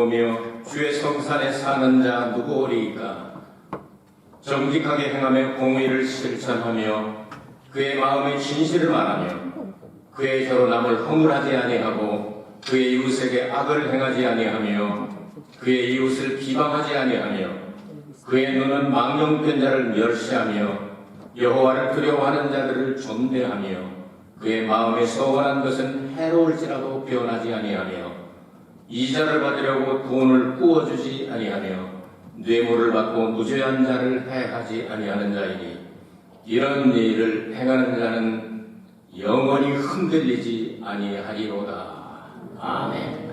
누구오며 주의 성산에 사는 자 누구오리이까. 정직하게 행하며 공의를 실천하며 그의 마음의 진실을 말하며 그의 혀로 남을 허물하지 아니하고 그의 이웃에게 악을 행하지 아니하며 그의 이웃을 비방하지 아니하며 그의 눈은 망령된 자를 멸시하며 여호와를 두려워하는 자들을 존대하며 그의 마음에 소원한 것은 해로울지라도 변하지 아니하며 이자를 받으려고 돈을 꾸어주지 아니하며 뇌물을 받고 무죄한 자를 해하지 아니하는 자이니 이런 일을 행하는 자는 영원히 흔들리지 아니하리로다. 아멘.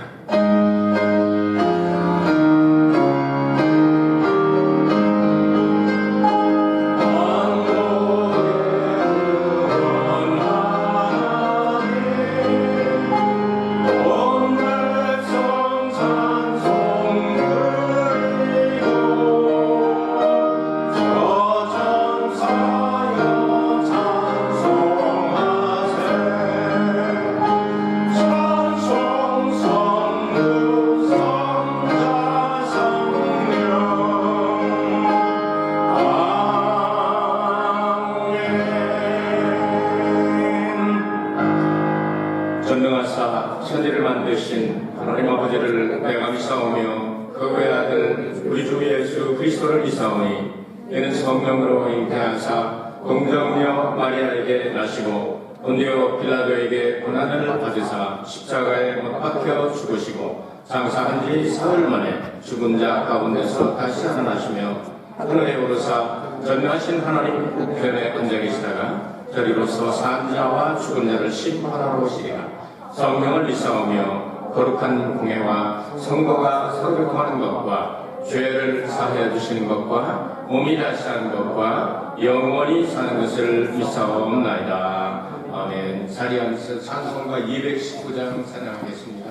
전능하사 천지를 만드신 하나님 아버지를 내가 믿사오며 그 외아들 우리 주 예수 그리스도를 믿사오니 이는 성령으로 잉태하사 공정녀 마리아에게 나시고 본디오 빌라도에게 고난을 받으사 십자가에 못 박혀 죽으시고 장사한 지 사흘 만에 죽은 자 가운데서 다시 살아나시며 하늘에 오르사 전능하신 하나님 우편에 앉아 계시다가 저리로서 산 자와 죽은 자를 심판하러 오시리라. 성령을 믿사오며 거룩한 공예와 성도가 서로 교통하는 것과 죄를 사하여 주시는 것과 몸이 다시 사는 것과 영원히 사는 것을 믿사옵나이다. 아멘. 자리에 앉아서 찬송가 219장 찬양하겠습니다.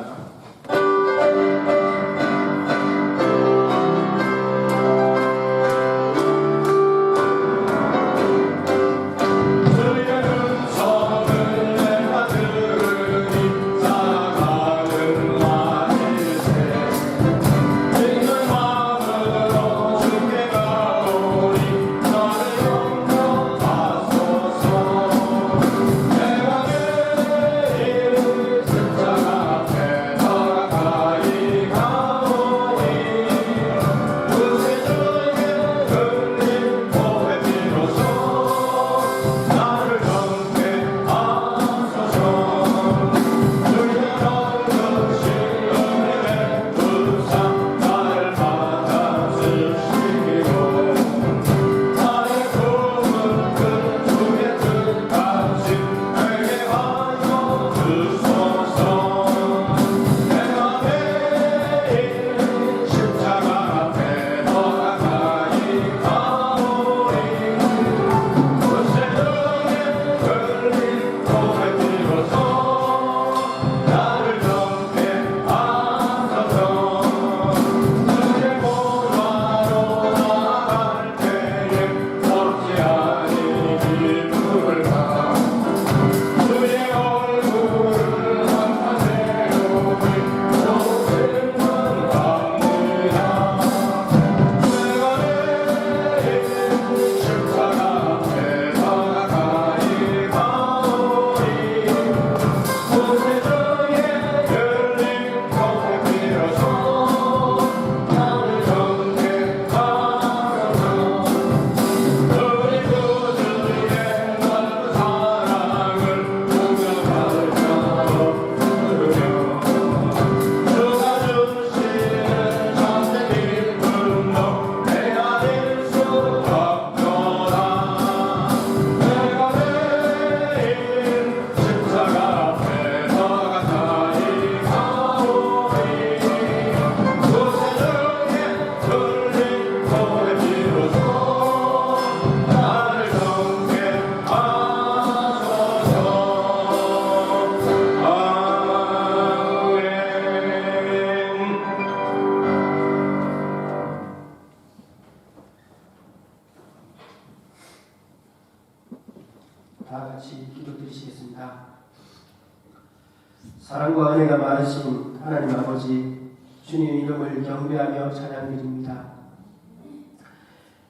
다 같이 기도드리시겠습니다. 사랑과 은혜가 많으신 하나님 아버지, 주님의 이름을 경배하며 찬양드립니다.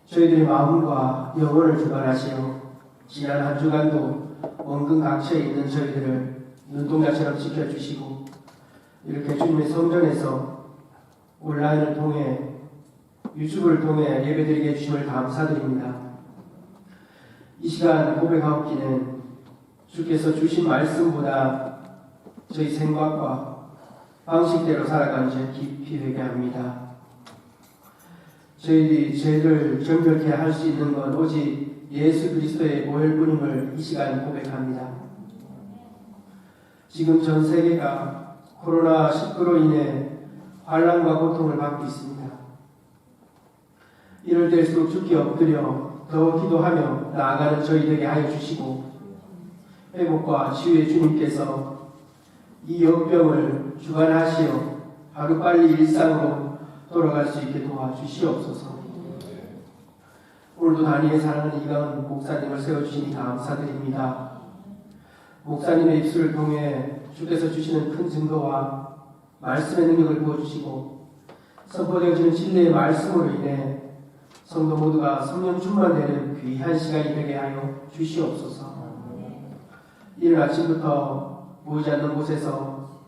저희들의 마음과 영혼을 주관하시어 지난 한 주간도 원근 각처에 있는 저희들을 눈동자처럼 지켜주시고 이렇게 주님의 성전에서 온라인을 통해 유튜브를 통해 예배드리게 해주심을 감사드립니다. 이 시간 고백하옵기는 주께서 주신 말씀보다 저희 생각과 방식대로 살아가는 깊이 회개합니다. 저희들이 죄를 정결케 할 수 있는 건 오직 예수 그리스도의 보혈뿐임을 이 시간 고백합니다. 지금 전 세계가 코로나19로 인해 환난과 고통을 받고 있습니다. 이럴 때일수록 주께 엎드려 더 기도하며 나아가는 저희 되게 하여 주시고 회복과 치유의 주님께서 이 역병을 주관하시어 하루빨리 일상으로 돌아갈 수 있게 도와주시옵소서. 오늘도 단위의 사랑하는 이강은 목사님을 세워주시니 감사드립니다. 목사님의 입술을 통해 주께서 주시는 큰 증거와 말씀의 능력을 부어주시고 선포되어지는 진리의 말씀으로 인해 성도 모두가 성령 충만되는 귀한 시간이 되게 하여 주시옵소서. 이른 아침부터 보이지 않는 곳에서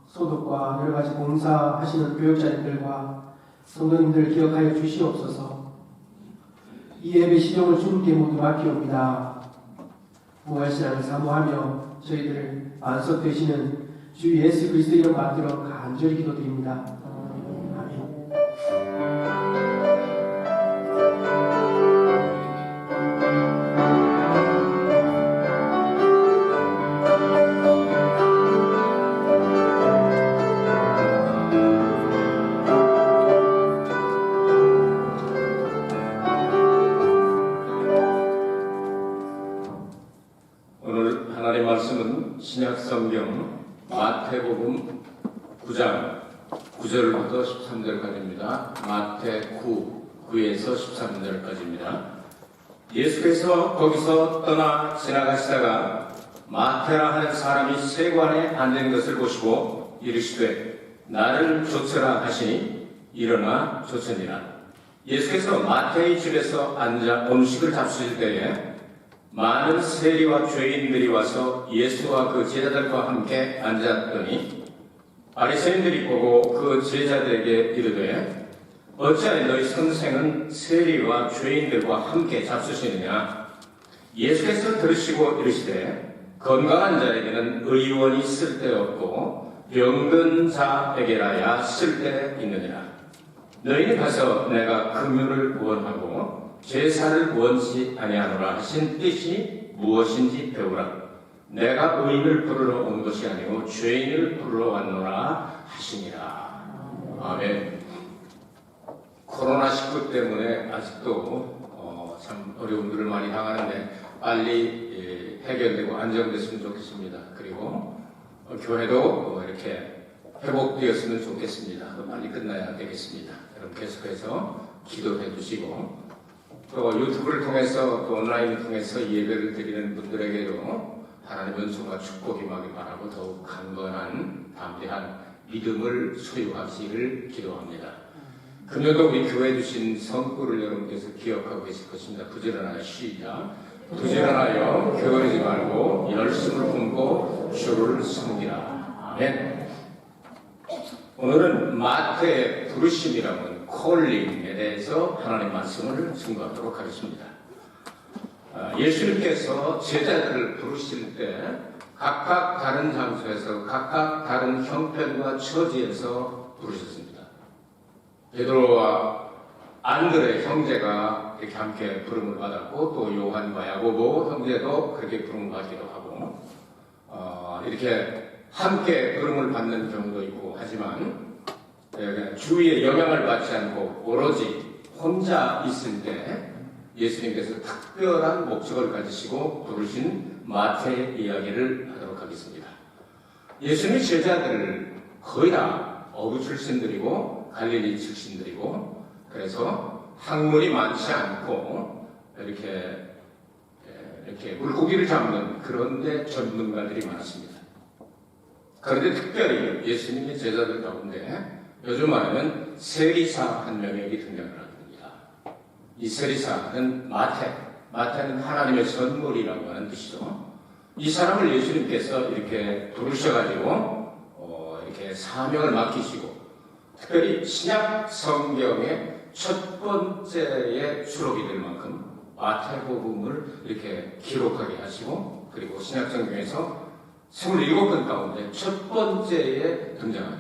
소독과 여러 가지 봉사하시는 교역자님들과 성도님들을 기억하여 주시옵소서. 이 예배 시종을 주님께 모두 맡기옵니다. 부활신앙을 사모하며 저희들을 안석되시는 주 예수 그리스도 이름 받들어 간절히 기도드립니다. 아멘. 오늘 하나님의 말씀은 신약성경 마태복음 9장 9절부터 13절까지입니다. 마태 9에서 13절까지입니다. 예수께서 거기서 떠나 지나가시다가 마태라 하는 사람이 세관에 앉은 것을 보시고 이르시되 나를 좇으라 하시니 일어나 좇으니라. 예수께서 마태의 집에서 앉아 음식을 잡수실 때에 많은 세리와 죄인들이 와서 예수와 그 제자들과 함께 앉았더니 바리새인들이 보고 그 제자들에게 이르되 어찌하여 너희 선생은 세리와 죄인들과 함께 잡수시느냐. 예수께서 들으시고 이르시되 건강한 자에게는 의원이 쓸데없고 병든 자에게라야 쓸데있느니라. 너희는 가서 내가 긍휼을 원하고 제사를 원치 아니하노라 하신 뜻이 무엇인지 배우라. 내가 의인을 부르러 온 것이 아니고 죄인을 부르러 왔노라 하시니라. 아멘. 코로나19 때문에 아직도 참 어려움들을 많이 당하는데 빨리 해결되고 안정됐으면 좋겠습니다. 그리고 교회도 이렇게 회복되었으면 좋겠습니다. 빨리 끝나야 되겠습니다. 여러분 계속해서 기도해 주시고 또 유튜브를 통해서 또 온라인을 통해서 예배를 드리는 분들에게도 하나님의 은총과 축복이 임하기 바라고 더욱 강건한 담대한 믿음을 소유하시기를 기도합니다. 금요도 우리 교회 주신 성구를 여러분께서 기억하고 계실 것입니다. 부지런하여 시작. 부지런하여 게으르지 말고 열심을 품고 주를 섬기라. 아멘. 오늘은 마태의 부르심이라고 하는 콜링에 대해서 하나님의 말씀을 증거하도록 하겠습니다. 예수님께서 제자들을 부르실 때 각각 다른 장소에서 각각 다른 형편과 처지에서 부르셨습니다. 베드로와 안드레 형제가 이렇게 함께 부름을 받았고 또 요한과 야고보 형제도 그렇게 부름을 받기도 하고 이렇게 함께 부름을 받는 경우도 있고 하지만 주위의 영향을 받지 않고 오로지 혼자 있을 때 예수님께서 특별한 목적을 가지시고 부르신 마태의 이야기를 하도록 하겠습니다. 예수님의 제자들을 거의 다 어부 출신들이고 갈릴리 출신들이고 그래서 학문이 많지 않고 이렇게 물고기를 잡는 그런 데 전문가들이 많았습니다. 그런데 특별히 예수님의 제자들 가운데 요즘 말하면 세리사 한 명이 등장을 합니다. 이 세리사는 마태는 하나님의 선물이라고 하는 뜻이죠. 이 사람을 예수님께서 이렇게 부르셔가지고 이렇게 사명을 맡기시고, 특별히 신약 성경의 첫 번째에 수록이 될 만큼 마태복음을 이렇게 기록하게 하시고, 그리고 신약 성경에서 27권 가운데 첫 번째에 등장하는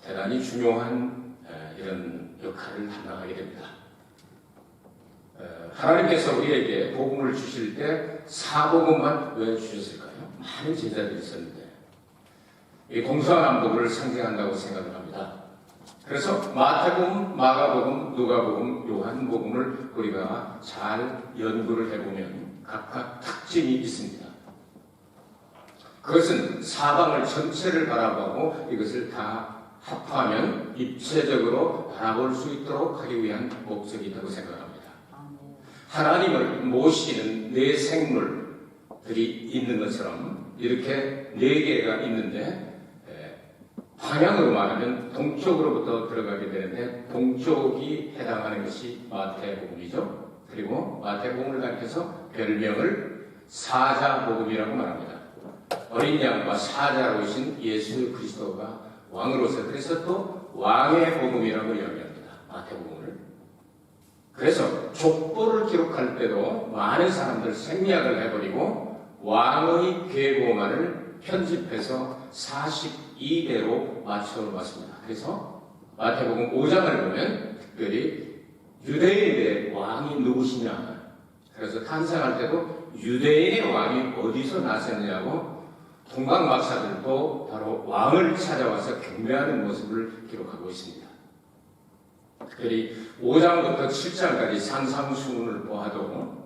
대단히 중요한 이런 역할을 담당하게 됩니다. 하나님께서 우리에게 복음을 주실 때 사복음만 왜 주셨을까요? 많은 제자들이 있었는데 이 동서남북을 상징한다고 생각을 합니다. 그래서 마태복음, 마가복음, 누가복음, 요한복음을 우리가 잘 연구를 해보면 각각 특징이 있습니다. 그것은 사방을 전체를 바라보고 이것을 다 합하면 입체적으로 바라볼 수 있도록 하기 위한 목적이 있다고 생각합니다. 하나님을 모시는 네 생물들이 있는 것처럼 이렇게 네 개가 있는데, 방향으로 말하면 동쪽으로부터 들어가게 되는데 동쪽이 해당하는 것이 마태복음이죠. 그리고 마태복음을 가리켜서 별명을 사자복음이라고 말합니다. 어린 양과 사자로 오신 예수 그리스도가 왕으로서, 그래서 또 왕의 복음이라고 이야기합니다. 마태복음을. 그래서 족보를 기록할 때도 많은 사람들 생략을 해버리고 왕의 계보만을 편집해서 42대로 맞춰놨습니다. 그래서 마태복음 5장을 보면 특별히 유대인의 왕이 누구시냐, 그래서 탄생할 때도 유대인의 왕이 어디서 나셨느냐고 동방 박사들도 바로 왕을 찾아와서 경배하는 모습을 기록하고 있습니다. 특별히 5장부터 7장까지 산상수훈을 보아도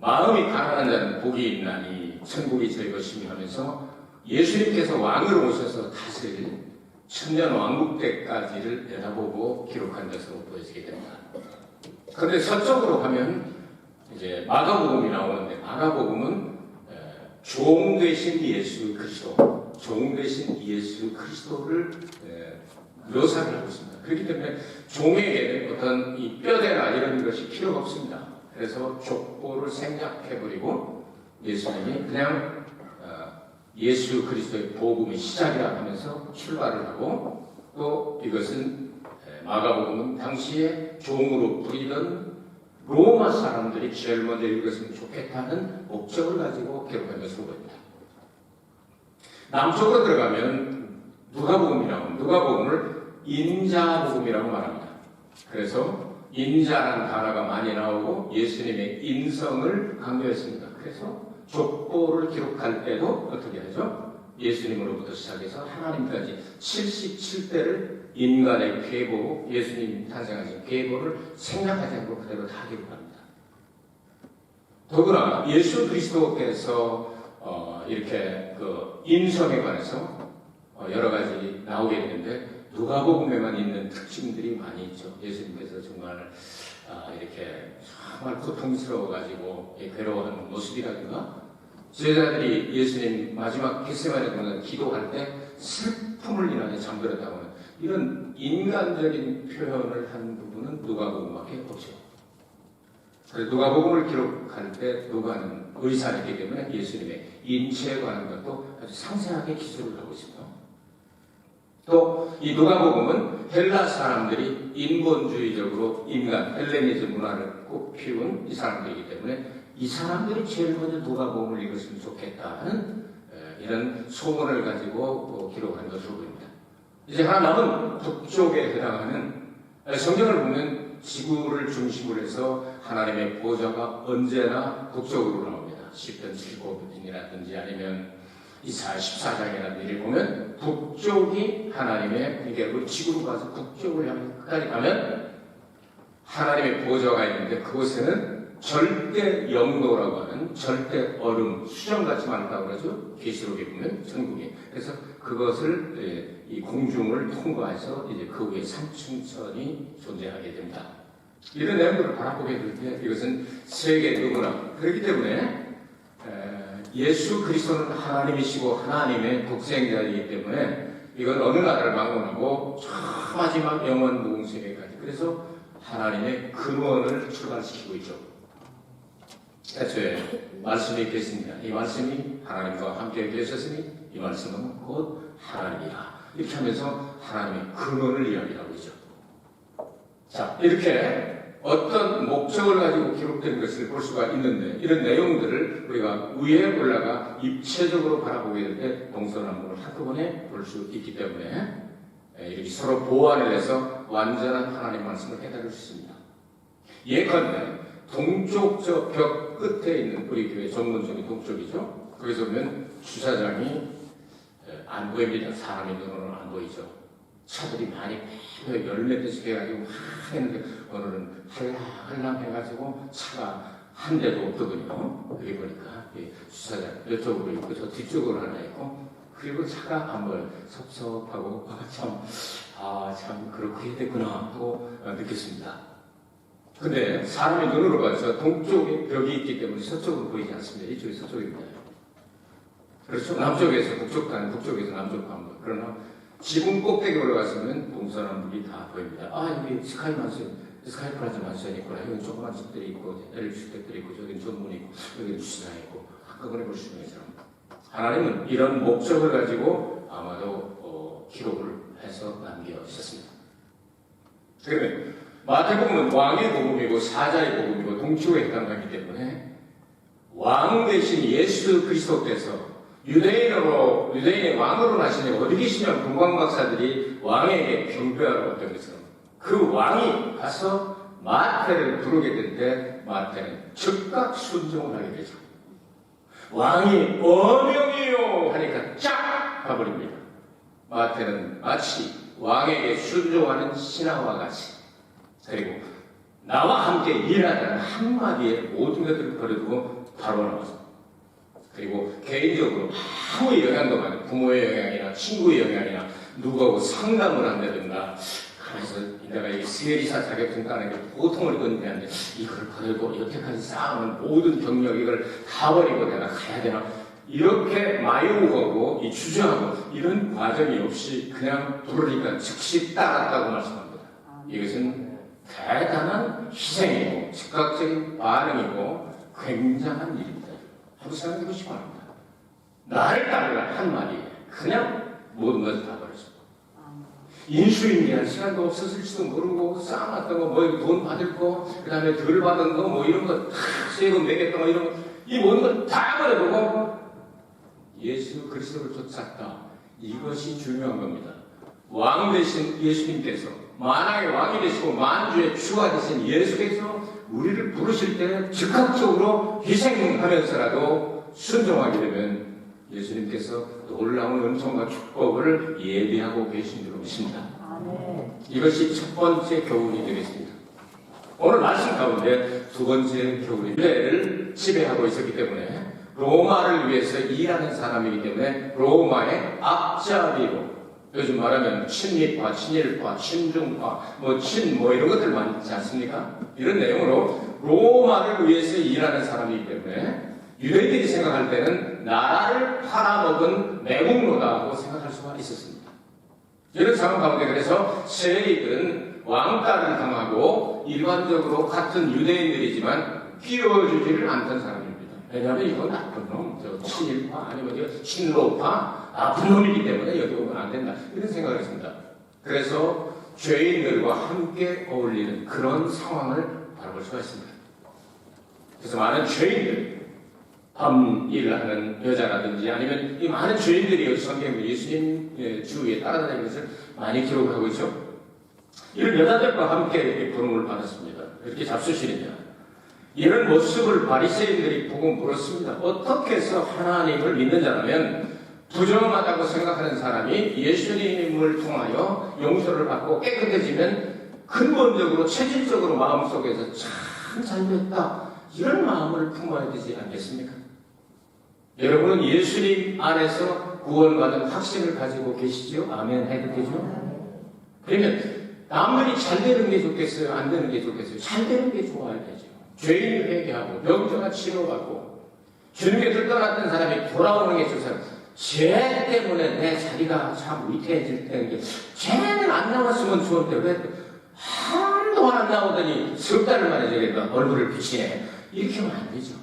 마음이 가난한 자는 복이 있나니 천국이 저희 것이며 하면서 예수님께서 왕으로 오셔서 다스릴 천년 왕국 때까지를 내다보고 기록한 것으로 보여지게 됩니다. 그런데 서쪽으로 가면 이제 마가복음이 나오는데, 마가복음은 종 되신 예수 그리스도, 종 되신 예수 그리스도를 묘사를 하고 있습니다. 그렇기 때문에 종에게는 어떤 이 뼈대나 이런 것이 필요가 없습니다. 그래서 족보를 생략해버리고 예수님이 그냥 예수 그리스도의 복음의 시작이라 하면서 출발을 하고, 또 이것은 마가복음은 당시에 종으로 부리던 로마 사람들이 제일 먼저 읽었으면 좋겠다는 목적을 가지고 기록한 것으로 보입니다. 남쪽으로 들어가면 누가복음이 나옵니다. 누가복음을 인자복음이라고 말합니다. 그래서 인자라는 단어가 많이 나오고 예수님의 인성을 강조했습니다. 그래서 족보를 기록할 때도 어떻게 하죠? 예수님으로부터 시작해서 하나님까지 77대를 인간의 계보, 예수님 탄생하신 계보를 생략하지 않고 그대로 다 기록합니다. 더구나 예수 그리스도께서 이렇게 그 인성에 관해서 여러 가지 나오게 되는데 누가복음에만 있는 특징들이 많이 있죠. 예수님께서 정말 이렇게 정말 고통스러워가지고 괴로워하는 모습이라든가, 제자들이 예수님 마지막 겟세마네 공간 기도할 때 슬픔을 인하여 잠들었다고 하는 이런 인간적인 표현을 한 부분은 누가복음밖에 없죠. 그래서 누가복음을 기록할 때 누가는 의사이기 때문에 예수님의 인체에 관한 것도 아주 상세하게 기술을 하고 있습니다. 또 이 누가복음은 헬라 사람들이 인본주의적으로 인간, 헬레니즘 문화를 꽃피운 이 사람들이기 때문에 이 사람들이 제일 먼저 누가복음을 읽었으면 좋겠다는 이런 소원을 가지고 기록한 것으로 보입니다. 이제 하나 남은 북쪽에 해당하는, 성경을 보면 지구를 중심으로 해서 하나님의 보좌가 언제나 북쪽으로 나옵니다. 10편 7편이라든지 아니면 이사야 14장이라든지 이를 보면 북쪽이 하나님의, 그러니까 지구로 가서 북쪽을 향해 끝까지 가면 하나님의 보좌가 있는데, 그곳에는 절대 영도라고 하는 절대 얼음, 수정같이 많다고 그러죠. 계시록에 보면 천국에. 그래서 그것을 이 공중을 통과해서 이제 그 위에 상층천이 존재하게 됩니다. 이런 내용들을 바라보게 될 때 이것은 세계 누구나 그렇기 때문에 예수 그리스도는 하나님이시고 하나님의 독생자이기 때문에 이건 어느 나라를 방문하고 저 마지막 영원 무궁세계까지, 그래서 하나님의 근원을 출발시키고 있죠. 애초에 말씀이 있겠습니다. 이 말씀이 하나님과 함께 계셨으니 이 말씀은 곧 하나님이라. 이렇게 하면서 하나님의 근원을 이야기하고 있죠. 자, 이렇게 어떤 목적을 가지고 기록된 것을 볼 수가 있는데, 이런 내용들을 우리가 위에 올라가 입체적으로 바라보게 될 때 동서남북을 한꺼번에 볼 수 있기 때문에 이렇게 서로 보완을 해서 완전한 하나님 말씀을 깨달을 수 있습니다. 예컨대 동쪽 저 벽 끝에 있는 우리 교회 전문적인 동쪽이죠. 거기서 보면 주차장이 안 보입니다. 사람의 눈으로는 안 보이죠. 차들이 많이 열몇 대씩 해가지고 막 했는데 오늘은 할랑 해가지고 차가 한 대도 없더군요. 여기 보니까 주차장 이쪽으로 있고 저 뒤쪽으로 하나 있고, 그리고 차가 안 보여. 섭섭하고 참 그렇게 해야 되구나 하고 느꼈습니다. 근데 사람의 눈으로 봐서 동쪽에 벽이 있기 때문에 서쪽으로 보이지 않습니다. 이쪽이 서쪽입니다. 그렇죠? 남쪽에서 북쪽 가는, 북쪽에서 남쪽 가는 거. 그러나 지붕 꼭대기 올라갔으면 동서남북이 다 보입니다. 여기 스카이 만션, 스카이 플라자 만션이 있구나. 여기 조그만 집들이 있고, 엘리주택들이 있고, 저기는 전문이 있고, 여기는 주차장이 있고, 한꺼번에 볼 수 있는 것처럼 하나님은 이런 목적을 가지고 아마도 기록을 해서 남겨주셨습니다. 그러면 마태복음은 왕의 복음이고 사자의 복음이고 동쪽에 해당하기 때문에 왕 대신 예수 그리스도께서 유대인의 왕으로 나시니 어디 계시면 분광박사들이 왕에게 경배하러 왔던 것처럼 그 왕이 가서 마태를 부르게 될 때 마태는 즉각 순종을 하게 되죠. 왕이 어명이요 하니까 쫙 가버립니다. 마태는 마치 왕에게 순종하는 신하와 같이, 그리고 나와 함께 일하자는 한마디에 모든 것들을 버려두고 바로 나와서, 그리고 개인적으로 아무 영향도 많이, 부모의 영향이나 친구의 영향이나 누구하고 상담을 한다든가, 그래서 내가 이 세리사 자격증 따는 게 보통을 건데 안 돼. 이걸 버리고 여태까지 쌓아놓은 모든 경력 이걸 다 버리고 내가 가야 되나? 이렇게 마유하고 이 주저하고 이런 과정이 없이 그냥 부르니까 즉시 따랐다고 말씀합니다. 이것은 대단한 희생이고 즉각적인 반응이고 굉장한 일입니다. 한번 생각해 보시기 바랍니다. 나를 따르라 한마디에 그냥 모든 것을 다 버렸습니다. 인수인계할 시간도 없었을지도 모르고 쌓아놨던 거, 뭐 돈 받을 거, 그 다음에 덜 받은 거, 뭐 이런 거 다 세금 내겠던 거, 이런 거, 이 모든 걸 다 버려두고 예수 그리스도를 쫓았다. 이것이 중요한 겁니다. 왕 되신 예수님께서, 만왕의 왕이 되시고 만주의 주가 되신 예수께서 우리를 부르실 때 즉각적으로 희생하면서라도 순종하게 되면 예수님께서 놀라운 은총과 축복을 예비하고 계신 줄 믿습니다. 이것이 첫 번째 교훈이 되겠습니다. 오늘 말씀 가운데 두 번째 교훈이 유대를 지배하고 있었기 때문에 로마를 위해서 일하는 사람이기 때문에 로마의 앞자리로, 요즘 말하면 친미파, 친일파, 친중파, 뭐 이런 것들 많이 있지 않습니까? 이런 내용으로 로마를 위해서 일하는 사람이기 때문에 유대인들이 생각할 때는 나라를 팔아먹은 매국노다고 생각할 수가 있었습니다. 이런 상황 가운데 그래서 세리들은 왕따를 당하고 일반적으로 같은 유대인들이지만 끼워주지를 않던 사람입니다. 왜냐하면 이건 나쁜 놈, 친일파 아니면 친로파, 나쁜 놈이기 때문에 여기 오면 안 된다. 이런 생각을 했습니다. 그래서 죄인들과 함께 어울리는 그런 상황을 바라볼 수가 있습니다. 그래서 많은 죄인들, 밤 일하는 여자라든지 아니면 이 많은 죄인들이 성경 예수님 주위에 따라다니는 것을 많이 기록하고 있죠. 이런 여자들과 함께 이렇게 부름을 받았습니다. 이렇게 잡수시느냐. 이런 모습을 바리새인들이 보고 물었습니다. 어떻게 해서 하나님을 믿는 자라면 부정하다고 생각하는 사람이 예수님을 통하여 용서를 받고 깨끗해지면 근본적으로 체질적으로 마음속에서 참 잘됐다 이런 마음을 품어야 되지 않겠습니까? 여러분은 예수님 안에서 구원받은 확신을 가지고 계시죠? 아멘 해도 되죠? 그러면 남들이 잘 되는 게 좋겠어요? 안 되는 게 좋겠어요? 잘 되는 게 좋아야 되죠. 죄인 회개하고 병자가 치료받고 주님께서 떠났던 사람이 돌아오는 게 좋아요. 죄 때문에 내 자리가 참 위태해질 때, 죄는 안 나왔으면 좋은데 왜 한동안 안 나오더니 석 달을 만에 저기가 얼굴을 비치네. 이렇게 하면 안 되죠.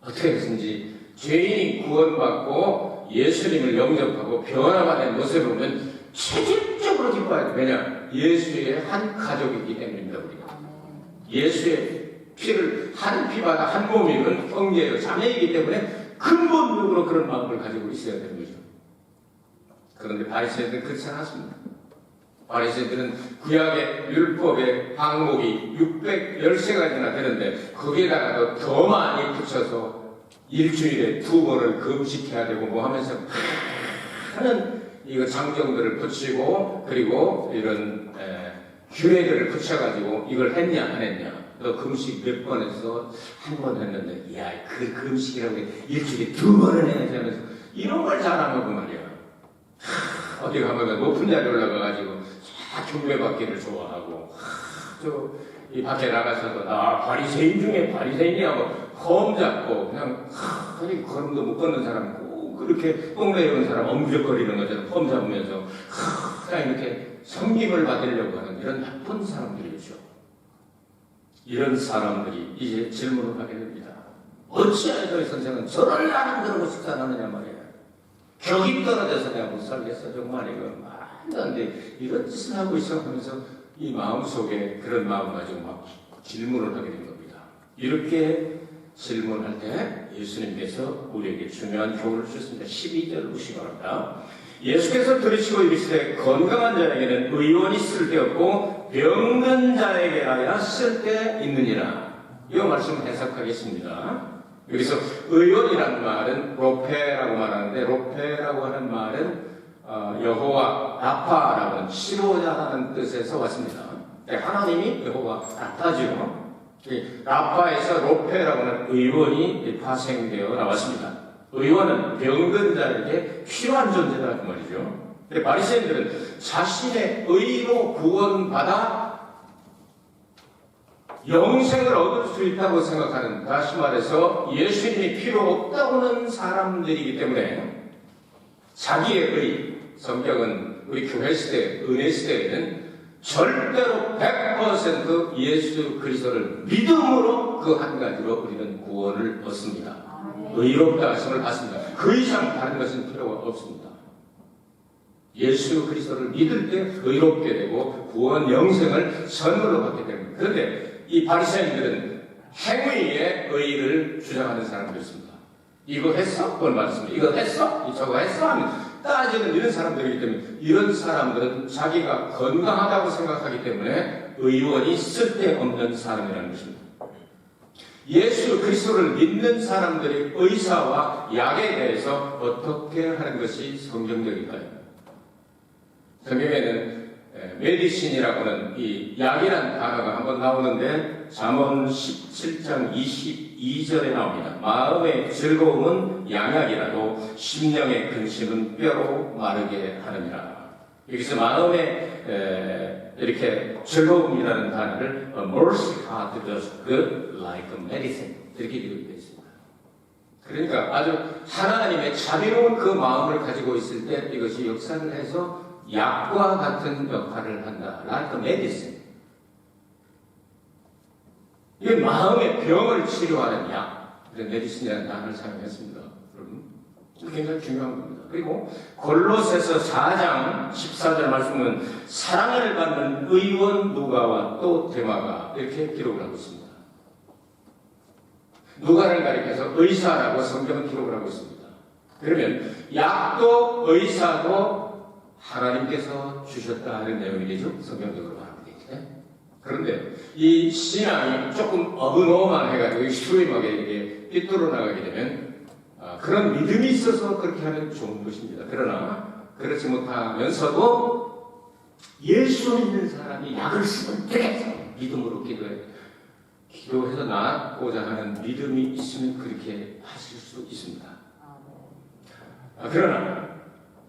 어떻게 해서든지 죄인이 구원받고 예수님을 영접하고 변화받는 모습을 보면 체질적으로 기뻐야 돼요. 왜냐? 예수의 한 가족이기 때문입니다. 우리가 예수의 피를 한 피마다 한 몸이 이런 형제예요. 자매이기 때문에 근본적으로 그런 마음을 가지고 있어야 되는 거죠. 그런데 바리새인들은 그렇지 않았습니다. 바리새인들은 구약의 율법의 항목이 613가지나 되는데 거기에다가 더 많이 붙여서 일주일에 2번을 금식해야 되고 뭐 하면서 많은 이거 장정들을 붙이고 그리고 이런 규례들을 붙여가지고 이걸 했냐 안 했냐, 너 금식 몇 번 했어? 한 번 했는데 이야 그 금식이라고 해 일주일에 2번을 해야지 하면서 이런 걸 잘하면 그 말이야. 어디 가면 높은 자리 올라가가지고 다 경배받기를 좋아하고 이 밖에 나가서도 나 바리새인 중에 바리새인이야 뭐 험 잡고 그냥 걸음도 못 걷는 사람 꼭 그렇게 똥내리는 사람 엄지적거리는 것처럼 험 잡으면서 그냥 이렇게 섬김을 받으려고 하는 이런 나쁜 사람들이죠. 이런 사람들이 이제 질문을 하게 됩니다. 어찌하여 너희 선생은 저런 나는 그러고 식사하느냐 말이야. 격이 떨어져서 내가 못 살겠어. 정말 이거 말도 안 돼. 이런 짓을 하고 있어 하면서 이 마음속에 그런 마음 가지고 막 질문을 하게 된 겁니다. 이렇게 질문할 때 예수님께서 우리에게 중요한 교훈을 주셨습니다. 12절 보시기 바랍니다. 예수께서 들으시고 이르시되 건강한 자에게는 의원이 쓸데없고 병든 자에게라야 쓸데있느니라. 이 말씀을 해석하겠습니다. 여기서 의원이라는 말은 로페라고 말하는데 로페라고 하는 말은 여호와 라파라고 하는 치료자라는 뜻에서 왔습니다. 하나님이 여호와 라파죠. 라파에서 로페라고 하는 의원이 파생되어 나왔습니다. 의원은 병든 자에게 필요한 존재다 그 말이죠. 근데 바리새인들은 자신의 의로 구원받아 영생을 얻을 수 있다고 생각하는, 다시 말해서 예수님이 필요 없다고는 사람들이기 때문에 자기의 의, 성경은 우리 교회 시대, 은혜 시대에는 절대로 100% 예수 그리스도를 믿음으로 그 한 가지로 우리는 구원을 얻습니다. 의롭다 하심을 받습니다. 그 이상 다른 것은 필요가 없습니다. 예수 그리스도를 믿을 때 의롭게 되고 구원 영생을 선물로 받게 됩니다. 그런데 이 바리새인들은 행위의 의의를 주장하는 사람들이었습니다. 이거 했어? 그걸 말했습니다. 이거 했어? 저거 했어? 하면 따지는 이런 사람들이기 때문에 이런 사람들은 자기가 건강하다고 생각하기 때문에 의원이 쓸데없는 사람이라는 것입니다. 예수 그리스도를 믿는 사람들의 의사와 약에 대해서 어떻게 하는 것이 성경적일까요? 성경에는 메디신이라고 하는 이 약이라는 단어가 한번 나오는데 잠언 17장 22절에 나옵니다. 마음의 즐거움은 양약이라도 심령의 근심은 뼈로 마르게 하느니라. 여기서 마음의 이렇게 즐거움이라는 단어를 mercy heart does good like a medicine 이렇게 기록되어 있습니다. 그러니까 아주 하나님의 자비로운 그 마음을 가지고 있을 때 이것이 역사를 해서 약과 같은 역할을 한다. like a medicine. 이게 마음의 병을 치료하는 약. 메디신이라는 단어를 사용했습니다. 여러분, 굉장히 중요한 겁니다. 그리고 골로새서 4장 14절 말씀은 사랑을 받는 의원 누가와 또 데마가 이렇게 기록을 하고 있습니다. 누가를 가리켜서 의사라고 성경은 기록을 하고 있습니다. 그러면 약도 의사도 하나님께서 주셨다는 내용이 되죠. 성경적으로 말하면 되죠. 그런데 이 신앙이 조금 어근어만해가지고 수임하게 이렇게 삐뚤어 나가게 되면 그런 믿음이 있어서 그렇게 하면 좋은 것입니다. 그러나 그렇지 못하면서도 예수 믿는 사람이 약을 쓰면 되겠어. 믿음으로 기도해서 나았고자 하는 믿음이 있으면 그렇게 하실 수 있습니다. 그러나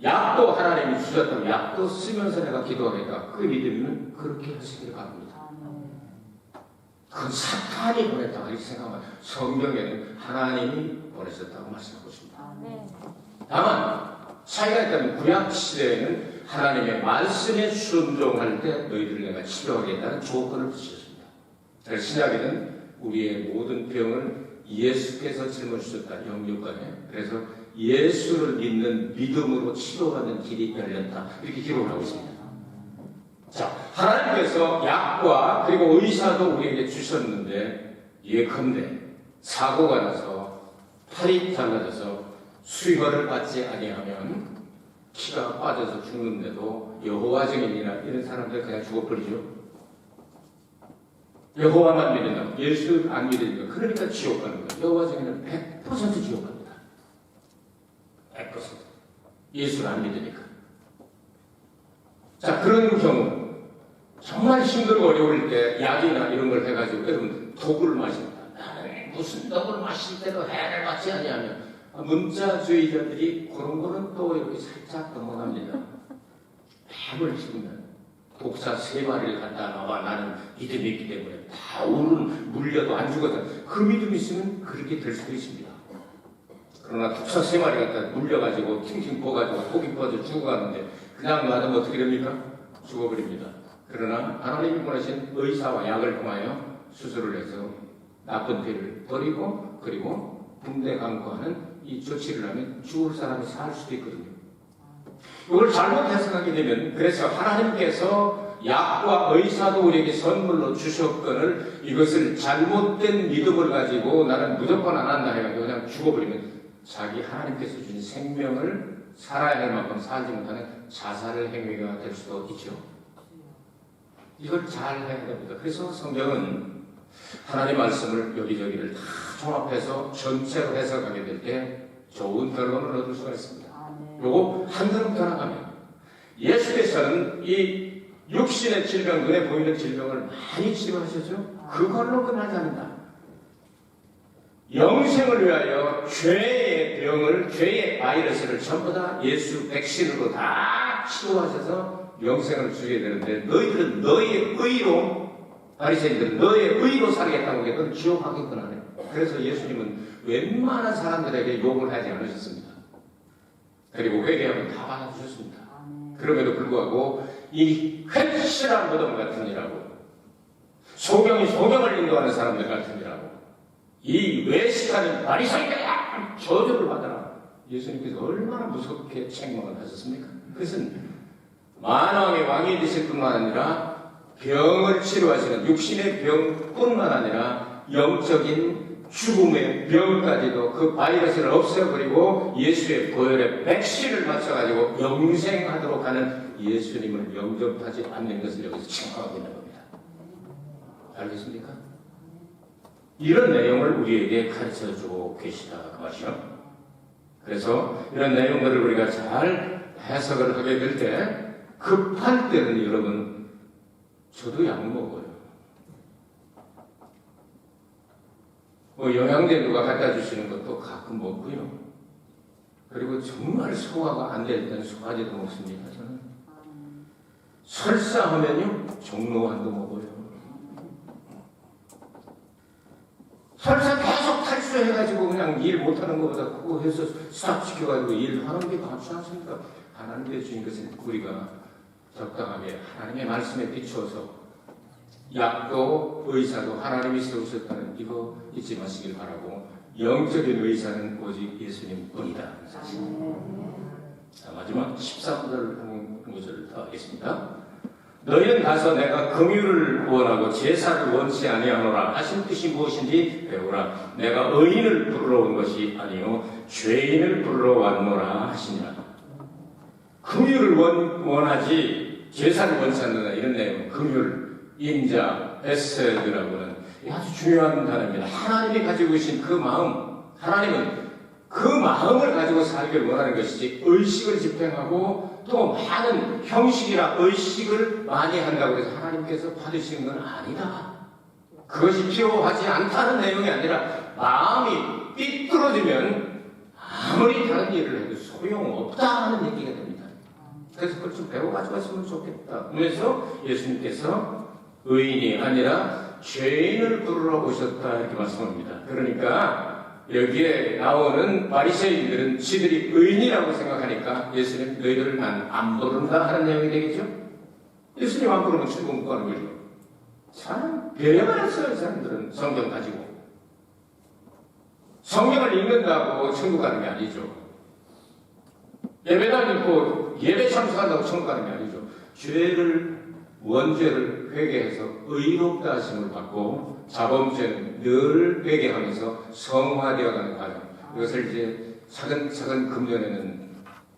약도 하나님이 주셨다고 약도 쓰면서 내가 기도하겠다. 그 믿음은 그렇게 하시기를 바랍니다. 그건 사탄이 보냈다고 이렇게 생각하면 성경에는 하나님이 보내셨다고 말씀하고 있습니다. 다만 차이가 있다면 구약 시대에는 하나님의 말씀에 순종할 때 너희들을 내가 치료하겠다는 조건을 붙이셨습니다. 그래서 신약에는 우리의 모든 병을 예수께서 짊어지셨다 영육간에. 그래서 예수를 믿는 믿음으로 치료받는 길이 열렸다 이렇게 기록을 하고 있습니다. 자, 하나님께서 약과 그리고 의사도 우리에게 주셨는데 예컨대 사고가 나서 팔이 잘라져서 수혈을 받지 아니하면 키가 빠져서 죽는데도 여호와 증인이나 이런 사람들 그냥 죽어버리죠. 여호와만 믿는다고 예수 안 믿으니까 그러니까 지옥 가는 거예요. 여호와 증인은 100% 지옥 갑니다. 100%. 예수를 안 믿으니까. 자, 그런 경우 정말 힘들고 어려울 때 약이나 이런 걸 해가지고 여러분 독을 마신다. 나는 무슨 독을 마실 때도 해를 받지 아니하면 문자주의자들이 그런 거는 또 이렇게 살짝 넘어갑니다. 뱀을 씹으면 독사 3마리를 갖다 놔봐. 나는 믿음이 있기 때문에 다 울은 물려도 안 죽었다. 그 믿음이 있으면 그렇게 될 수도 있습니다. 그러나 독사 3마리 갖다 물려가지고 팅팅 퍼가지고 속이 퍼져 죽어가는데 그냥 놔두면 어떻게 됩니까? 죽어버립니다. 그러나 하나님이 보내신 의사와 약을 통하여 수술을 해서 나쁜 피를 버리고 그리고 붕대 감고하는 이 조치를 하면 죽을 사람이 살 수도 있거든요. 이걸 잘못 해석하게 되면 그래서 하나님께서 약과 의사도 우리에게 선물로 주셨거늘 이것을 잘못된 믿음을 가지고 나는 무조건 안 한다 해가지고 그냥 죽어버리면 자기 하나님께서 주신 생명을 살아야 할 만큼 살지 못하는 자살의 행위가 될 수도 있죠. 이걸 잘 해야 됩니다. 그래서 성경은 하나님의 말씀을 여기저기를 다 종합해서 전체로 해석하게 될 때 좋은 결론을 얻을 수가 있습니다. 요거 한 걸음 더 나가면 예수께서는 이 육신의 질병, 눈에 보이는 질병을 많이 치료하셨죠. 그걸로 끝나지 않는다. 영생을 위하여 죄의 병을, 죄의 바이러스를 전부 다 예수 백신으로 다 치료하셔서 영생을 주게 되는데 너희들은 너희의 의로 바리새인들은 너희의 의로 살겠다고 해도 지옥 하겠구나 하네. 그래서 예수님은 웬만한 사람들에게 욕을 하지 않으셨습니다. 그리고 회개하면 다 받아주셨습니다. 그럼에도 불구하고 이 회실한 무덤 같은 이라고 소경이 소경을 인도하는 사람들 같은 이라고 이 외식하는 바리새인들아 저주를 받아라. 예수님께서 얼마나 무섭게 책망을 하셨습니까? 그것은 만왕의 왕이 되실 뿐만 아니라 병을 치료하시는 육신의 병뿐만 아니라 영적인 죽음의 병까지도 그 바이러스를 없애버리고 예수의 보혈의 백신을 맞춰가지고 영생하도록 하는 예수님을 영접하지 않는 것을 여기서 책망하고 있는 겁니다. 알겠습니까? 이런 내용을 우리에게 가르쳐주고 계시다 그 말이요. 그래서 이런 내용들을 우리가 잘 해석을 하게 될 때 급할 때는 여러분 저도 약 먹어요. 영양제 누가 갖다 주시는 것도 가끔 먹고요. 그리고 정말 소화가 안 될 때는 소화제도 먹습니다. 저는 설사하면요 종로환도 먹어요. 설사 계속 탈수해가지고 그냥 일 못하는 것보다 그거 해서 스탑시켜가지고 일하는 게 낫지 않습니까? 하나님의 주인 것은 우리가 적당하게 하나님의 말씀에 비추어서 약도 의사도 하나님이 세우셨다는 이거 잊지 마시길 바라고 영적인 의사는 오직 예수님 뿐이다. 사실. 자, 마지막 13절 한 구절을 더 하겠습니다. 너희는 가서 내가 긍휼을 원하고 제사를 원치 아니하노라 하신 뜻이 무엇인지 배우라. 내가 의인을 부르러 온 것이 아니요 죄인을 부르러 왔노라 하시니라. 긍휼을 원하지 제사를 원치 않는다 이런 내용. 긍휼, 인자, 에세드라고는 아주 중요한 단어입니다. 하나님이 가지고 계신 그 마음, 하나님은 그 마음을 가지고 살기를 원하는 것이지 의식을 집행하고 또 많은 형식이나 의식을 많이 한다고 해서 하나님께서 받으시는 건 아니다. 그것이 필요하지 않다는 내용이 아니라 마음이 삐뚤어지면 아무리 다른 일을 해도 소용없다 하는 얘기가 됩니다. 그래서 그걸 좀 배워가지고 했으면 좋겠다. 그래서 예수님께서 의인이 아니라 죄인을 부르러 오셨다 이렇게 말씀합니다. 그러니까 여기에 나오는 바리새인들은 지들이 의인이라고 생각하니까 예수님 너희들을 난 안 부른다 하는 내용이 되겠죠. 예수님 안 부르면 천국 못 가는 거죠. 참 배려만 했어요. 이 사람들은 성경 가지고 성경을 읽는다고 천국 가는 게 아니죠. 예배당 읽고 예배 참석한다고 천국 가는 게 아니죠. 원죄를 회개해서 의롭다 하심을 받고 자범죄는 늘 회개하면서 성화되어가는 과정. 이것을 이제 차근차근 금년에는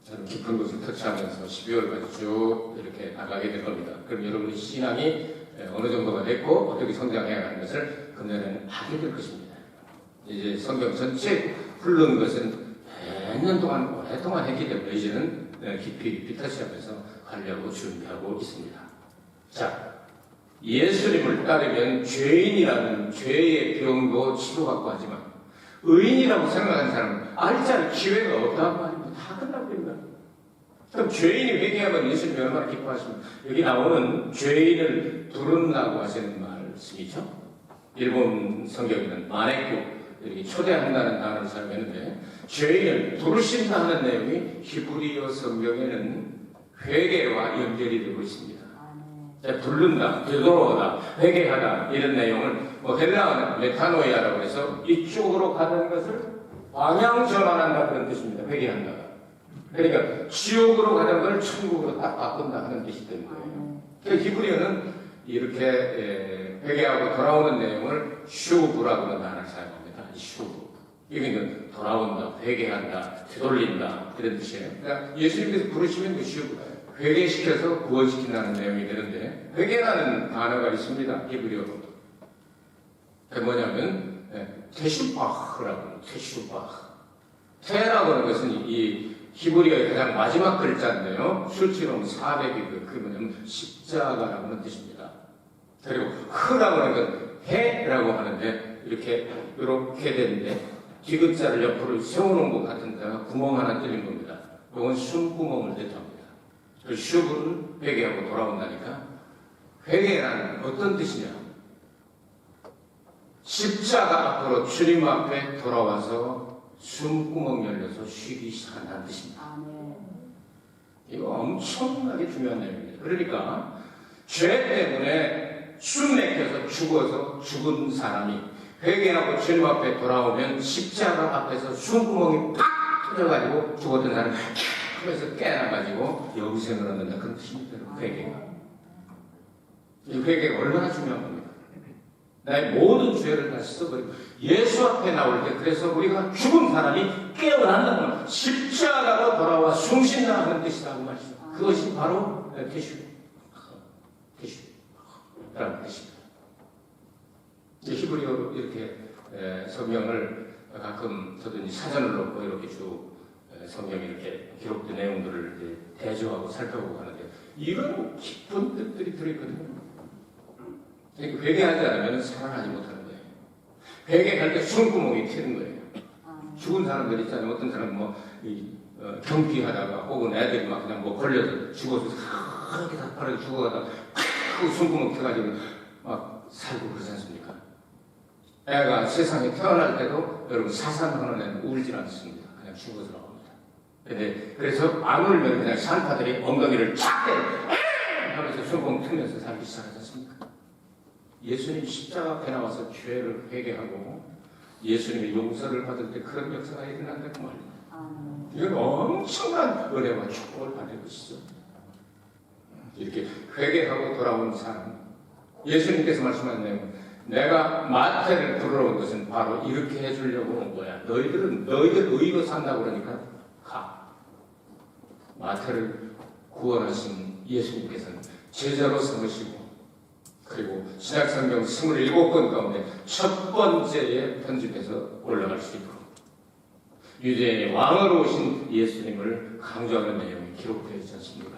저는 깊은 곳을 터치하면서 12월까지 쭉 이렇게 나가게 될 겁니다. 그럼 여러분의 신앙이 어느 정도가 됐고 어떻게 성장해야 하는 것을 금년에는 하게 될 것입니다. 이제 성경 전체 훑는 것은 몇 년 동안 오랫동안 했기 때문에 이제는 깊이 터치하면서 가려고 준비하고 있습니다. 자, 예수님을 따르면 죄인이라는 죄의 병도 치료받고 하지만 의인이라고 생각하는 사람은 알지 기회가 없다는 말입니다. 다 끝나버립니다. 그럼 죄인이 회개하면 예수님이 얼마나 기뻐하십니까? 여기 나오는 죄인을 부른다고 하시는 말씀이죠. 일본 성경에는 마네교 이렇게 초대한다는 단어를 사용했는데 죄인을 부르신다 하는 내용이 히브리어 성경에는 회개와 연결이 되고 있습니다. 부른다, 되돌아오다, 회개하다 이런 내용을 헬라어는 메타노이아라고 해서 이쪽으로 가는 것을 방향 전환한다 그런 뜻입니다. 회개한다. 그러니까 지옥으로 가는 걸 천국으로 딱 바꾼다 하는 뜻이 되는 거예요. 그러니까 히브리어는 이렇게 회개하고 돌아오는 내용을 슈브라고 하는 단어를 사용합니다. 슈브. 이거는 돌아온다, 회개한다, 되돌린다 이런 뜻이에요. 그러니까 예수님께서 부르시면 그 슈브. 회개시켜서 구원시킨다는 내용이 되는데 회개라는 단어가 있습니다. 히브리어로. 그게 뭐냐면 테슈바흐라고 테슈바흐. 테라고 하는 것은 이 히브리어의 가장 마지막 글자인데요. 실제로는 400이 그게 뭐냐면 십자가라고 하는 뜻입니다. 그리고 흐라고 하는 건 해라고 하는데 이렇게 되는데 디귿자를 옆으로 세워놓은 것 같은 데가 구멍 하나 뚫린 겁니다. 이건 숨구멍을 뜻합니다. 그 슈브는 회개하고 돌아온다니까. 회개란 어떤 뜻이냐? 십자가 앞으로 주님 앞에 돌아와서 숨구멍 열려서 쉬기 시작한다는 뜻입니다. 이거 엄청나게 중요한 내용입니다. 그러니까 죄 때문에 숨 막혀서 죽어서 죽은 사람이 회개하고 주님 앞에 돌아오면 십자가 앞에서 숨구멍이 팍 터져가지고 죽었던 사람이 하면서 깨어나가지고 영생을 얻는다. 그런 뜻입니다. 회개가. 이 회개가 얼마나 중요한 겁니까? 나의 모든 죄를 다 씻어버리고 예수 앞에 나올 때 그래서 우리가 죽은 사람이 깨어난다는 말 십자가로 돌아와 숨쉰다 하는 뜻이라고 말이죠. 그것이 바로 테슈라는 뜻입니다. 히브리어로 이렇게 성경을 가끔 저도 사전을 놓고 이렇게 쭉 성경에 이렇게 기록된 내용들을 대조하고 살펴보고 하는데 이런 깊은 뜻들이 들어있거든요. 그러니까 회개하지 않으면 살아나지 못하는 거예요. 회개할 때 숨구멍이 튀는 거예요. 죽은 사람들 있잖아요. 어떤 사람은 경기하다가 혹은 애들이 막 그냥 걸려서 죽어서 이렇게 다 빠르게 죽어가다가 그 숨구멍 튀어가지고 막 살고 그러지 않습니까? 애가 세상에 태어날 때도 여러분 사산하는 애는 울질 않습니다. 그냥 죽어서 나옵니다. 근데 그래서 안 울면 그냥 산파들이 엉덩이를 쫙 때려 하면서 숨구멍 트면서 살기 시작하지 않습니까? 예수님 십자가 앞에 나와서 죄를 회개하고 예수님의 용서를 받을 때 그런 역사가 일어난다고 말입니다. 이건 엄청난 은혜와 축복을 받는 것이죠. 이렇게 회개하고 돌아온 사람. 예수님께서 말씀하신 내용은 내가 마태를 부르러 온 것은 바로 이렇게 해주려고 온 거야. 너희들 의로 산다고 그러니까 가. 마태를 구원하신 예수님께서는 제자로 삼으시고 그리고 신약성경 27권 가운데 첫 번째에 편집해서 올라갈 수 있도록 유대인의 왕으로 오신 예수님을 강조하는 내용이 기록되어 있지 않습니까?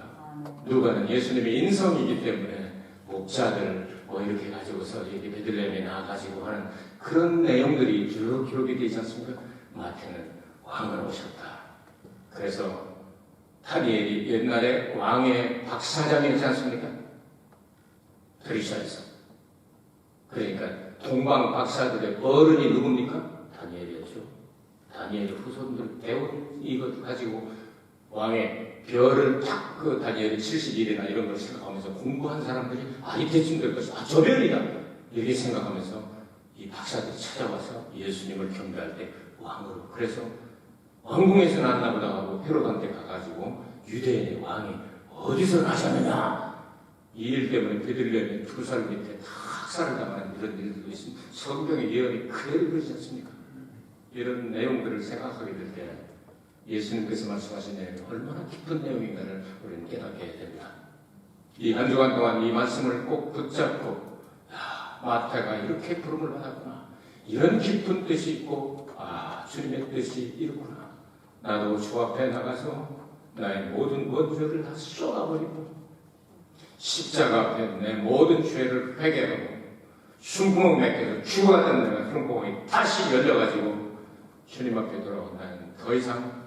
누가는 예수님의 인성이기 때문에 목자들 이렇게 가지고서 이렇게 베들레헴에 나가지고 하는 그런 내용들이 쭉 기록이 되어 있지 않습니까? 마태는 왕으로 오셨다. 그래서 다니엘이 옛날에 왕의 박사장이었지 않습니까? 그리스도에서 그러니까 동방 박사들의 어른이 누굽니까? 다니엘이었죠. 다니엘 후손들 배운 이것 가지고 왕의 별을 딱 그 다니엘이 70일이나 이런 걸 생각하면서 공부한 사람들이 이때쯤 될 것이다. 저 별이다. 이렇게 생각하면서 이 박사들이 찾아와서 예수님을 경배할 때 왕으로. 그래서 왕궁에서 났나 보다 하고 헤롯한테 가가지고 유대인의 왕이 어디서 나셨느냐. 이 일 때문에 베들레헴의 두 살 밑에 다 학살을 당하는 이런 일들도 있습니다. 성경의 예언이 그대로 그러지 않습니까? 이런 내용들을 생각하게 될 때 예수님께서 말씀하신 내용이 얼마나 깊은 내용인가를 우리는 깨닫게 됩니다. 이 한 주간 동안 이 말씀을 꼭 붙잡고 마태가 이렇게 부름을 받았구나. 이런 깊은 뜻이 있고 주님의 뜻이 이렇구나. 나도 주 앞에 나가서 나의 모든 원죄를 다 쏟아버리고 십자가 앞에 내 모든 죄를 회개하고 숨구멍 맥혀서 죽어가던 내가 숨구멍이 다시 열려가지고 주님 앞에 돌아온 나는 더 이상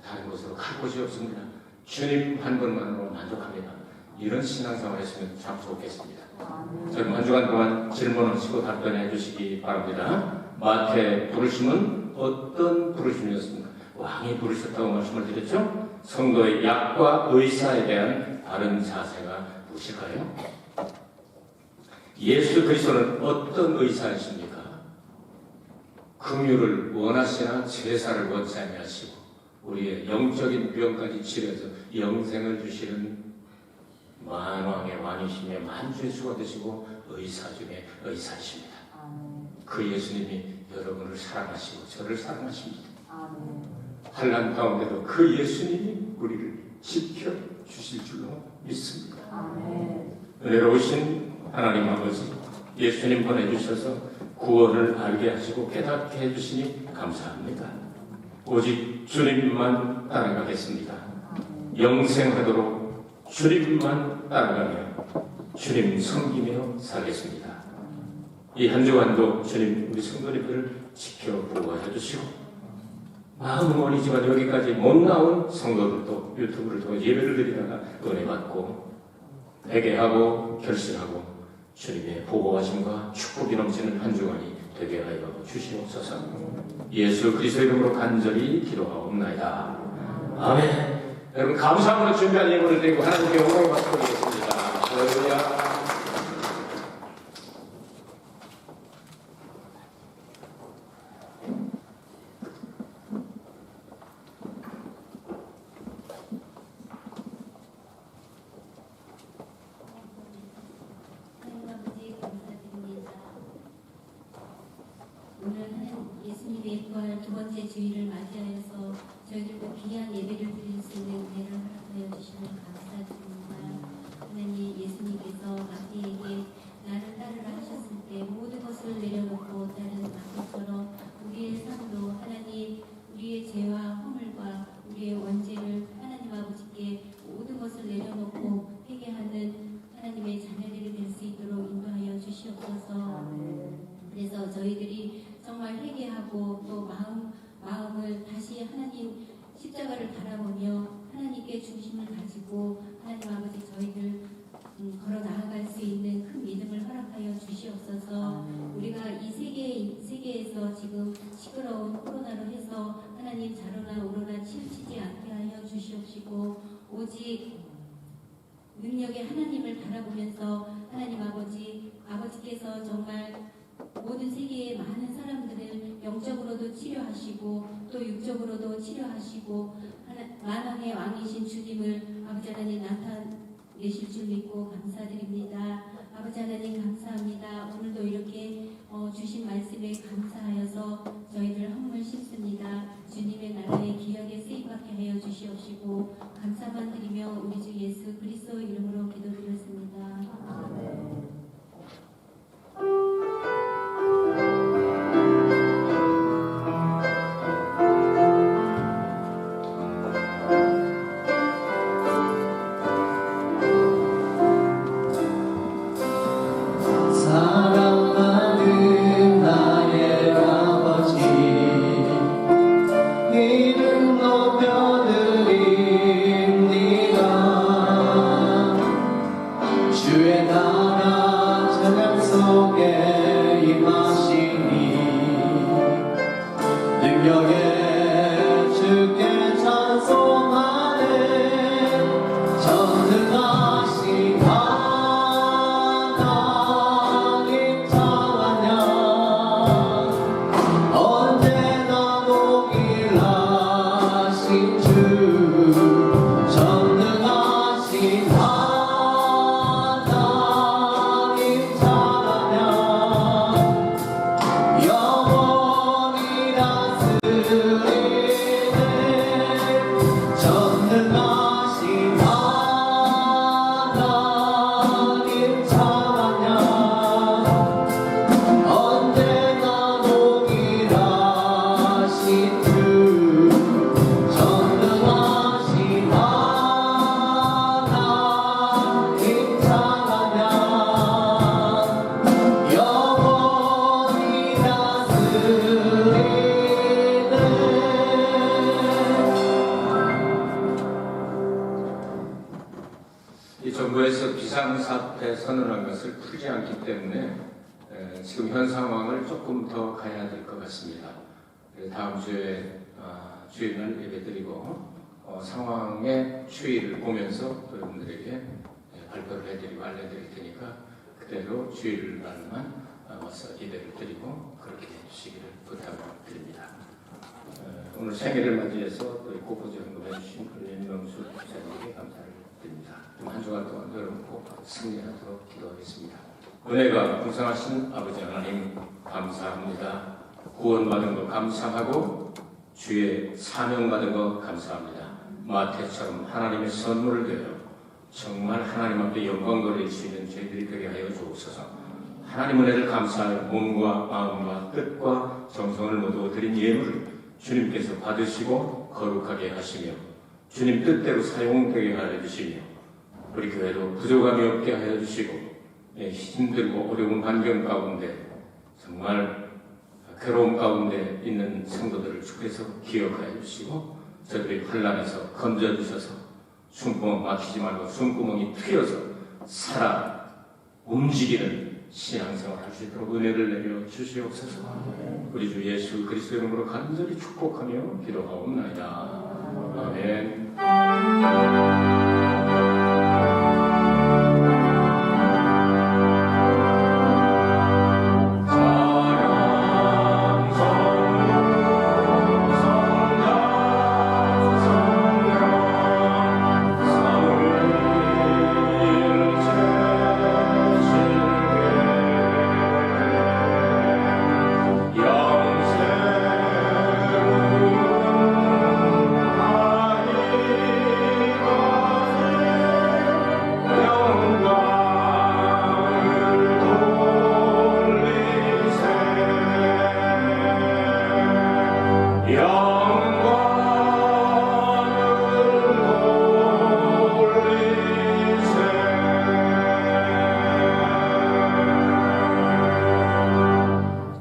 다른 곳으로 갈 곳이 없습니다. 주님 한 분만으로 만족합니다. 이런 신앙생활을 했으면 참 좋겠습니다. 저는 한 주간 동안 질문하시고 답변해 주시기 바랍니다. 마태 부르심은 어떤 부르심이었습니까? 왕이 부르셨다고 말씀을 드렸죠? 성도의 약과 의사에 대한 바른 자세가 무엇일까요? 예수 그리스도는 어떤 의사이십니까? 긍휼을 원하시나 제사를 원치 아니하시고 우리의 영적인 병까지 치료해서 영생을 주시는 만왕의 왕이시며 만주의수가 되시고 의사 중에 의사이십니다. 그 예수님이 여러분을 사랑하시고 저를 사랑하십니다. 환난 가운데도 그 예수님이 우리를 지켜주실 줄로 믿습니다. 은혜로우신 하나님 아버지, 예수님 보내주셔서 구원을 알게 하시고 깨닫게 해주시니 감사합니다. 오직 주님만 따라가겠습니다. 영생하도록 주님만 따라가며 주님 섬기며 살겠습니다. 이 한 주간도 주님 우리 성도님들을 지켜 보호해 주시고 마음은 어리지만 여기까지 못 나온 성도들도 유튜브를 통해 예배를 드리다가 은혜 받고 회개하고 결심하고 주님의 보호하심과 축복이 넘치는 한 주간이 되게 하여 주시옵소서. 예수 그리스도 이름으로 간절히 기도하옵나이다. 아멘. 여러분 감사함으로 준비한 예물을 드리고 하나님께 영광을 받도록하겠습니다. 할렐루야. 예수님의 부활 두 번째 주일을 맞이하여서 저희들과 귀한 예배를 드릴 수 있는 은혜를 허락하여 주시면 감사드립니다. 하나님, 예수님께서 마태에게 나를 따르라 하셨을 때 모든 것을 내려놓고 따르는 마태처럼 우리의 삶도 하나님, 우리의 죄와 허물과 우리의 원죄를 하나님 아버지께 모든 것을 내려놓고 회개하는 하나님의 자녀들이 될 수 있도록 인도하여 주시옵소서. 그래서 저희들이 정말 회개하고 또 마음을 다시 하나님 십자가를 바라보며 하나님께 중심을 가지고 하나님 아버지 저희들 걸어 나아갈 수 있는 큰 믿음을 허락하여 주시옵소서. 우리가 이 세계에서 지금 시끄러운 코로나로 해서 하나님 자로나 우로나 치우치지 않게 하여 주시옵시고 오직 능력의 하나님을 바라보면서 하나님 아버지께서 정말 모든 세계의 많은 사람들을 영적으로도 치료하시고 또 육적으로도 치료하시고 만왕의 왕이신 주님을 아버지 하나님 나타내실 줄 믿고 감사드립니다. 아버지 하나님 감사합니다. 오늘도 이렇게 주신 말씀에 감사하여서 저희들 헌물 심습니다. 주님의 나라의 기억에 쓰임받게 하여 주시옵시고 감사만 드리며 우리 주 예수 그리스도 이름으로 기도드렸습니다. 아멘. 사랑하는 나의 아버지, 이름 높여드립니다. 선언한 것을 풀지 않기 때문에 지금 현 상황을 조금 더 가야 될 것 같습니다. 다음 주에 주일날 예배드리고 상황의 추이를 보면서 여러분들에게 발표를 해드리고 알려드릴 테니까 그대로 주일날만 와서 예배를 드리고 그렇게 해주시기를 부탁드립니다. 오늘 생일을 맞이해서 또 꽃꽂이 헌금해 주신 윤명수 목사님에게 감사를 드립니다. 한 주간 동안 여러분 꼭 승리하도록 기도하겠습니다. 은혜가 풍성하신 아버지 하나님 감사합니다. 구원받은 거 감사하고 주의 사명받은 거 감사합니다. 마태처럼 하나님의 선물을 되어 정말 하나님 앞에 영광 돌릴 수 있는 저희들이 되게 하여 주옵소서. 하나님 은혜를 감사하여 몸과 마음과 뜻과 정성을 모두 드린 예물을 주님께서 받으시고 거룩하게 하시며 주님 뜻대로 사용되게 하여 주시며 우리 교회도 부족함이 없게 하여 주시고 힘들고 어려운 환경 가운데 정말 괴로움 가운데 있는 성도들을 주께서 기억하여 주시고 저들이 환난에서 건져주셔서 숨구멍 막히지 말고 숨구멍이 트여서 살아 움직이는 신앙생활 할 수 있도록 은혜를 내려 주시옵소서. 우리 주 예수 그리스도 이름으로 간절히 축복하며 기도하옵나이다. 아멘.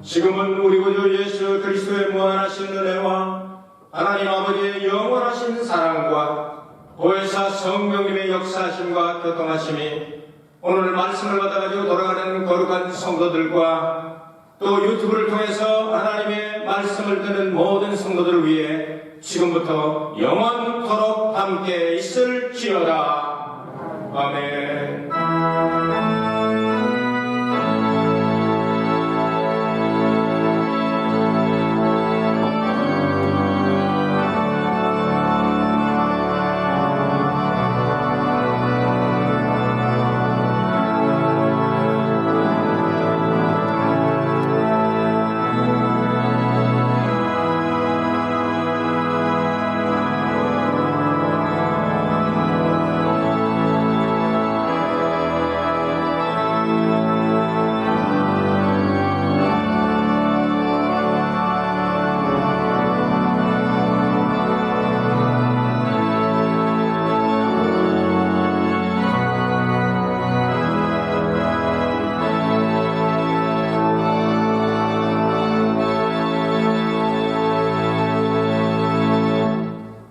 지금은 우리 구주 예수 그리스도의 무한하신 은혜와 하나님 아버지의 영원하신 사랑과 보혜사 성령님의 역사하심과 교통하심이 오늘 말씀을 받아가지고 돌아가는 거룩한 성도들과 또 유튜브를 통해서 하나님의 말씀을 듣는 모든 성도들을 위해 지금부터 영원토록 함께 있을지어다. 아멘.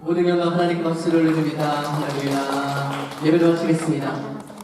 모든 영광 하나님께 박수를 드립니다. 할렐루야. 예배를 마치겠습니다.